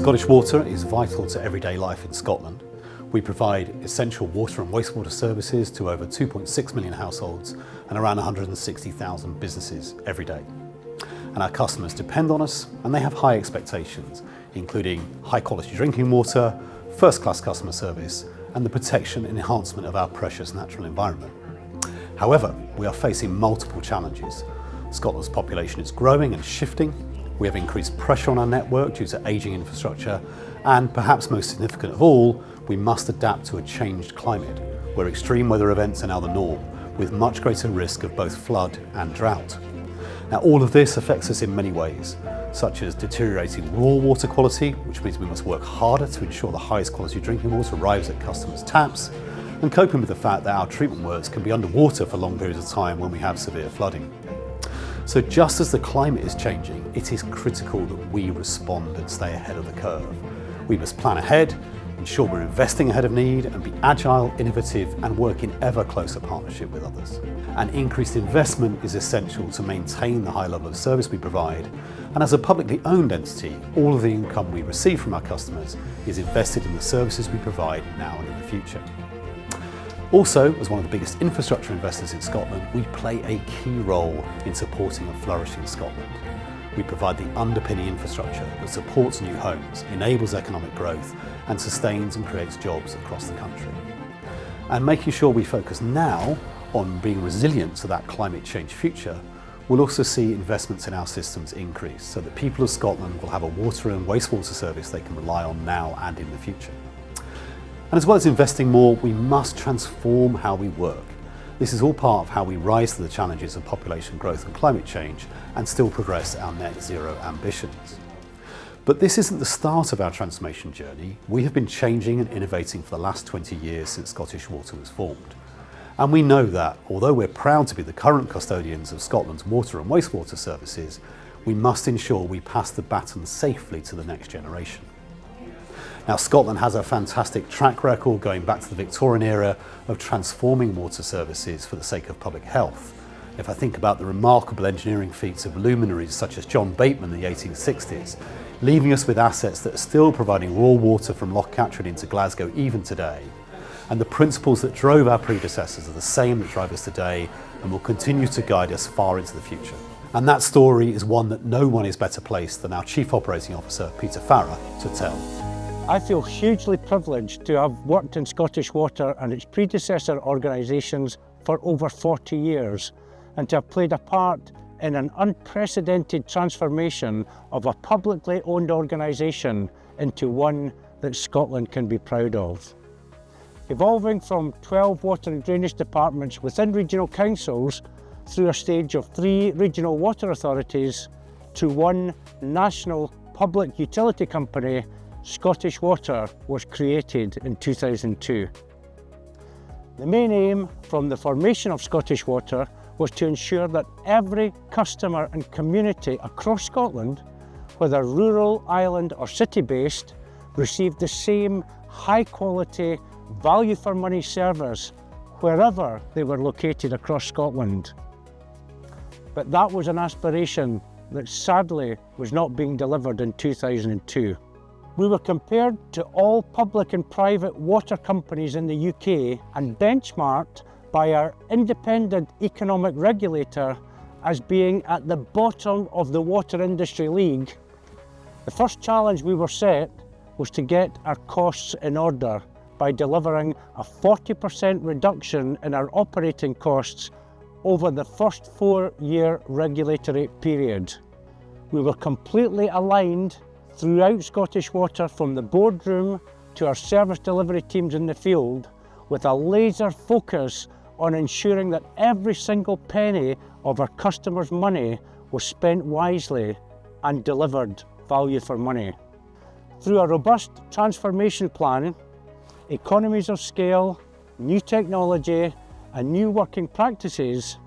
Scottish Water is vital to everyday life in Scotland. We provide essential water and wastewater services to over 2.6 million households and around 160,000 businesses every day. And our customers depend on us, and they have high expectations, including high quality drinking water, first-class customer service, and the protection and enhancement of our precious natural environment. However, we are facing multiple challenges. Scotland's population is growing and shifting. We have increased pressure on our network due to ageing infrastructure, and perhaps most significant of all, we must adapt to a changed climate, where extreme weather events are now the norm, with much greater risk of both flood and drought. Now, all of this affects us in many ways, such as deteriorating raw water quality, which means we must work harder to ensure the highest quality drinking water arrives at customers' taps, and coping with the fact that our treatment works can be underwater for long periods of time when we have severe flooding. So just as the climate is changing, it is critical that we respond and stay ahead of the curve. We must plan ahead, ensure we're investing ahead of need, and be agile, innovative, and work in ever closer partnership with others. And increased investment is essential to maintain the high level of service we provide. And as a publicly owned entity, all of the income we receive from our customers is invested in the services we provide now and in the future. Also, as one of the biggest infrastructure investors in Scotland, we play a key role in supporting a flourishing Scotland. We provide the underpinning infrastructure that supports new homes, enables economic growth, and sustains and creates jobs across the country. And making sure we focus now on being resilient to that climate change future will also see investments in our systems increase, so that people of Scotland will have a water and wastewater service they can rely on now and in the future. And as well as investing more, we must transform how we work. This is all part of how we rise to the challenges of population growth and climate change and still progress our net zero ambitions. But this isn't the start of our transformation journey. We have been changing and innovating for the last 20 years since Scottish Water was formed. And we know that, although we're proud to be the current custodians of Scotland's water and wastewater services, we must ensure we pass the baton safely to the next generation. Now, Scotland has a fantastic track record going back to the Victorian era of transforming water services for the sake of public health. If I think about the remarkable engineering feats of luminaries such as John Bateman in the 1860s, leaving us with assets that are still providing raw water from Loch Katrine into Glasgow even today. And the principles that drove our predecessors are the same that drive us today and will continue to guide us far into the future. And that story is one that no one is better placed than our Chief Operating Officer, Peter Farrer, to tell. I feel hugely privileged to have worked in Scottish Water and its predecessor organisations for over 40 years and to have played a part in an unprecedented transformation of a publicly owned organisation into one that Scotland can be proud of. Evolving from 12 water and drainage departments within regional councils through a stage of 3 regional water authorities to one national public utility company, Scottish Water was created in 2002. The main aim from the formation of Scottish Water was to ensure that every customer and community across Scotland, whether rural, island or city-based, received the same high-quality, value-for-money service wherever they were located across Scotland. But that was an aspiration that sadly was not being delivered in 2002. We were compared to all public and private water companies in the UK and benchmarked by our independent economic regulator as being at the bottom of the water industry league. The first challenge we were set was to get our costs in order by delivering a 40% reduction in our operating costs over the first 4-year regulatory period. We were completely aligned throughout Scottish Water, from the boardroom to our service delivery teams in the field, with a laser focus on ensuring that every single penny of our customers' money was spent wisely and delivered value for money. Through a robust transformation plan, economies of scale, new technology and new working practices,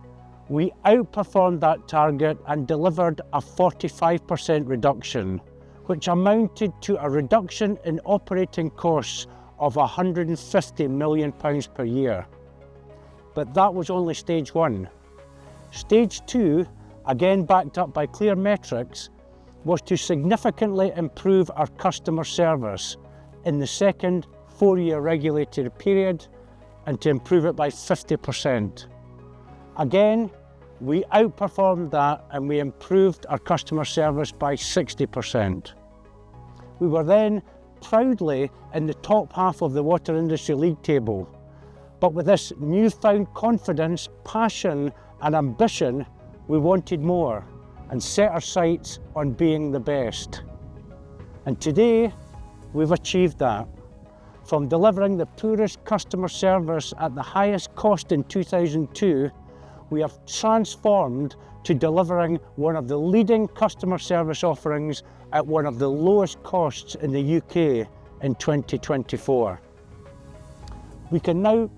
we outperformed that target and delivered a 45% reduction, which amounted to a reduction in operating costs of £150 million per year. But that was only stage 1. Stage 2, again backed up by clear metrics, was to significantly improve our customer service in the second 4-year regulatory period and to improve it by 50%. Again, we outperformed that and we improved our customer service by 60%. We were then proudly in the top half of the water industry league table. But with this newfound confidence, passion and ambition, we wanted more and set our sights on being the best. And today, we've achieved that. From delivering the poorest customer service at the highest cost in 2002, we have transformed to delivering one of the leading customer service offerings at one of the lowest costs in the UK in 2024. We can now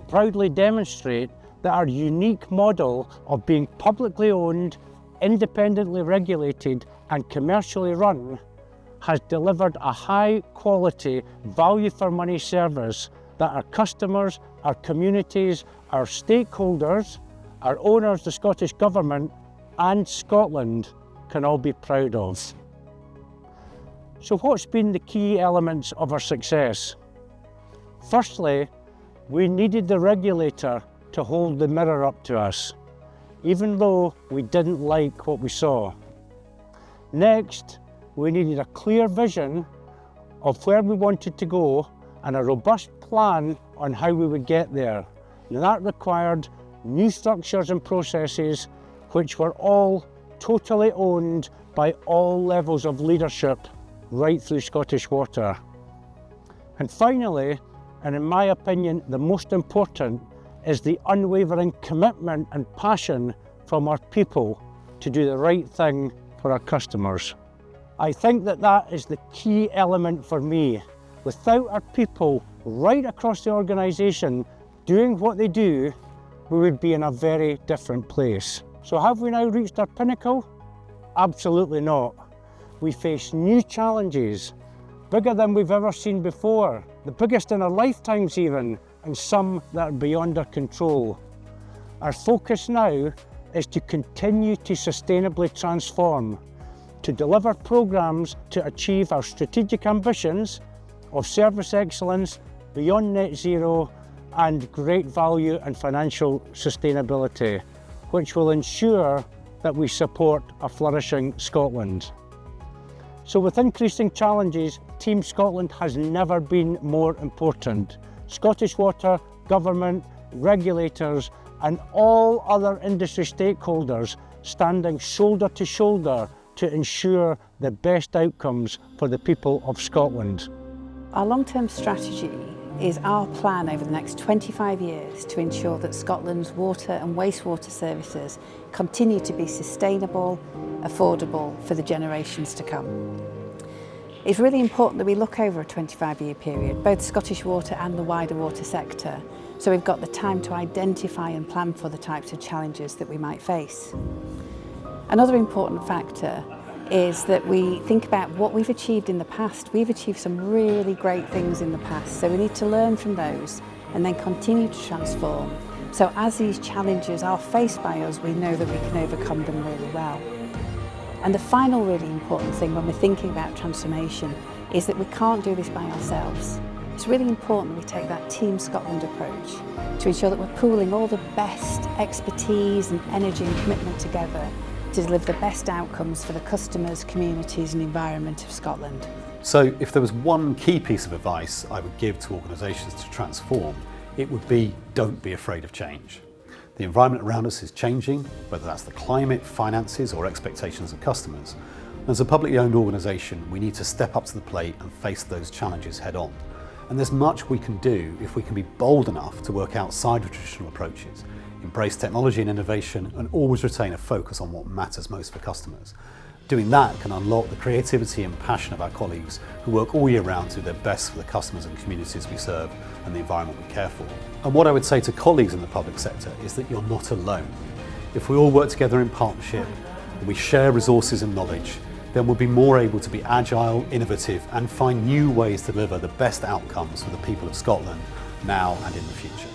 proudly demonstrate that our unique model of being publicly owned, independently regulated and commercially run has delivered a high quality, value for money service that our customers, our communities, our stakeholders, our owners, the Scottish Government and Scotland can all be proud of. So what's been the key elements of our success? Firstly, we needed the regulator to hold the mirror up to us, even though we didn't like what we saw. Next, we needed a clear vision of where we wanted to go and a robust plan on how we would get there. And that required new structures and processes which were all totally owned by all levels of leadership right through Scottish Water. And finally, and in my opinion the most important, is the unwavering commitment and passion from our people to do the right thing for our customers. I think that is the key element for me. Without our people right across the organisation doing what they do, we would be in a very different place. So have we now reached our pinnacle? Absolutely not. We face new challenges, bigger than we've ever seen before, the biggest in our lifetimes even, and some that are beyond our control. Our focus now is to continue to sustainably transform, to deliver programmes to achieve our strategic ambitions of service excellence beyond net zero and great value and financial sustainability, which will ensure that we support a flourishing Scotland. So with increasing challenges, Team Scotland has never been more important. Scottish Water, Government, regulators and all other industry stakeholders standing shoulder to shoulder to ensure the best outcomes for the people of Scotland. Our long-term strategy is our plan over the next 25 years to ensure that Scotland's water and wastewater services continue to be sustainable, affordable for the generations to come. It's really important that we look over a 25-year period, both Scottish Water and the wider water sector, so we've got the time to identify and plan for the types of challenges that we might face. Another important factor is that we think about what we've achieved in the past. We've achieved some really great things in the past, so we need to learn from those and then continue to transform. So as these challenges are faced by us, we know that we can overcome them really well. And the final really important thing when we're thinking about transformation is that we can't do this by ourselves. It's really important that we take that Team Scotland approach to ensure that we're pooling all the best expertise and energy and commitment together to deliver the best outcomes for the customers, communities and environment of Scotland. So if there was one key piece of advice I would give to organisations to transform, it would be don't be afraid of change. The environment around us is changing, whether that's the climate, finances or expectations of customers. As a publicly owned organisation, we need to step up to the plate and face those challenges head on. And there's much we can do if we can be bold enough to work outside of traditional approaches, embrace technology and innovation, and always retain a focus on what matters most for customers. Doing that can unlock the creativity and passion of our colleagues who work all year round to do their best for the customers and communities we serve and the environment we care for. And what I would say to colleagues in the public sector is that you're not alone. If we all work together in partnership and we share resources and knowledge, then we'll be more able to be agile, innovative and find new ways to deliver the best outcomes for the people of Scotland now and in the future.